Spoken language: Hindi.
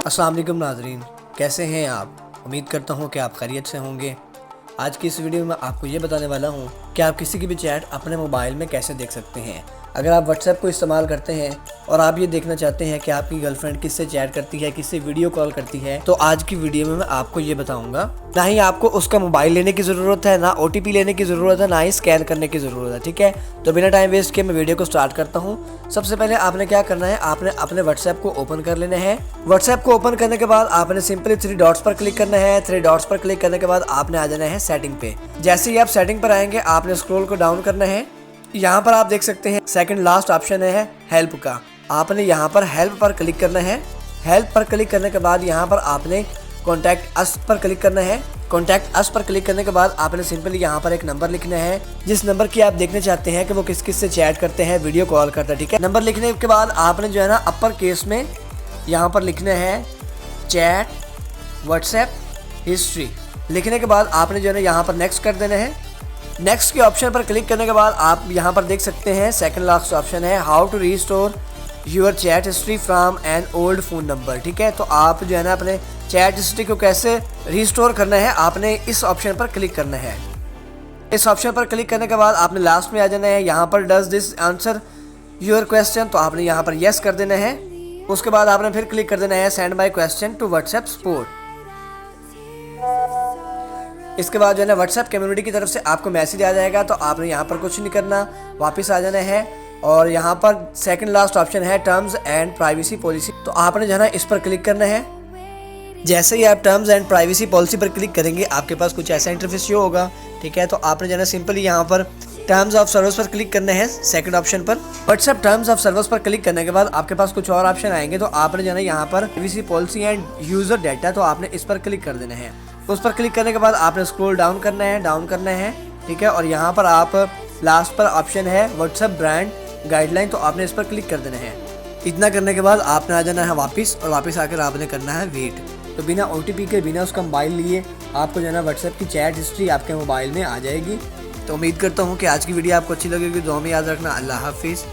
अस्सलाम वालेकुम नाज़रीन, कैसे हैं आप। उम्मीद करता हूं कि आप खैरियत से होंगे। आज की इस वीडियो में आपको ये बताने वाला हूं कि आप किसी की भी चैट अपने मोबाइल में कैसे देख सकते हैं। अगर आप व्हाट्सएप को इस्तेमाल करते हैं और आप ये देखना चाहते हैं कि आपकी गर्लफ्रेंड किससे चैट करती है, किससे वीडियो कॉल करती है, तो आज की वीडियो में मैं आपको ये बताऊंगा। ना ही आपको उसका मोबाइल लेने की ज़रूरत है, ना OTP लेने की ज़रूरत है, ना ही स्कैन करने की ज़रूरत है। ठीक है, तो बिना टाइम वेस्ट किए मैं वीडियो को स्टार्ट करता हूँ। सबसे पहले आपने क्या करना है, आपने अपने व्हाट्सएप को ओपन कर लेना है। व्हाट्सएप को ओपन करने के बाद आपने सिंपली 3 डॉट्स पर क्लिक करना है। 3 डॉट्स पर क्लिक करने के बाद आपने आ जाना है सेटिंग पे। जैसे ही आप सेटिंग पर आएंगे आपने स्क्रॉल को डाउन करना है। यहाँ पर आप देख सकते हैं सेकंड लास्ट ऑप्शन है हेल्प का। आपने यहाँ पर हेल्प पर क्लिक करना है। हेल्प पर क्लिक करने के बाद यहाँ पर आपने कॉन्टैक्ट अस पर क्लिक करना है। कॉन्टैक्ट अस पर क्लिक करने के बाद आपने सिंपली यहाँ पर एक नंबर लिखना है, जिस नंबर की आप देखना चाहते हैं कि वो किस किस से चैट करते हैं, वीडियो कॉल करते हैं। ठीक है, नंबर लिखने के बाद आपने जो है ना अपर केस में यहाँ पर लिखना है चैट व्हाट्सएप हिस्ट्री। लिखने के बाद आपने जो है ना यहाँ पर नेक्स्ट कर देना है। नेक्स्ट के ऑप्शन पर क्लिक करने के बाद आप यहाँ पर देख सकते हैं सेकंड लास्ट ऑप्शन है how to restore your chat history from an old phone number. ठीक है, तो आप जो है ना अपने चैट हिस्ट्री को कैसे रीस्टोर करना है, आपने इस ऑप्शन पर क्लिक करना है। इस ऑप्शन पर क्लिक करने के बाद आपने लास्ट में आ जाना है। यहाँ पर does this answer your question, तो आपने यहाँ पर येस कर देना है। उसके बाद आपने फिर क्लिक कर देना है send my question to WhatsApp support. इसके बाद जो है ना व्हाट्सएप कम्युनिटी की तरफ से आपको मैसेज आ जाएगा, तो आपने यहाँ पर कुछ नहीं करना, वापस आ जाना है। और यहाँ पर सेकंड लास्ट ऑप्शन है टर्म्स एंड प्राइवेसी पॉलिसी, तो आपने जो है ना इस पर क्लिक करना है। जैसे ही आप टर्म्स एंड प्राइवेसी पॉलिसी पर क्लिक करेंगे आपके पास कुछ ऐसा इंटरफेस शो होगा। ठीक है, तो आपने जो है ना सिंपली यहाँ पर टर्म्स ऑफ सर्विस पर क्लिक करना है सेकंड ऑप्शन पर। व्हाट्सएप टर्म्स ऑफ सर्विस पर क्लिक करने के बाद आपके पास कुछ और ऑप्शन आएंगे, तो आपने जो है ना यहाँ पर privacy policy and user data, तो आपने इस पर क्लिक कर देना है। उस पर क्लिक करने के बाद आपने स्क्रॉल डाउन करना है। ठीक है, और यहाँ पर आप लास्ट पर ऑप्शन है व्हाट्सएप ब्रांड गाइडलाइन, तो आपने इस पर क्लिक कर देना है। इतना करने के बाद आपने आ जाना है वापस, और वापस आकर आपने करना है वेट। तो बिना OTP के, बिना उसका मोबाइल लिए आपको जो है ना व्हाट्सएप की चैट हिस्ट्री आपके मोबाइल में आ जाएगी। तो उम्मीद करता हूँ कि आज की वीडियो आपको अच्छी लगेगी। दुआ में याद रखना। अल्लाह हाफिज़।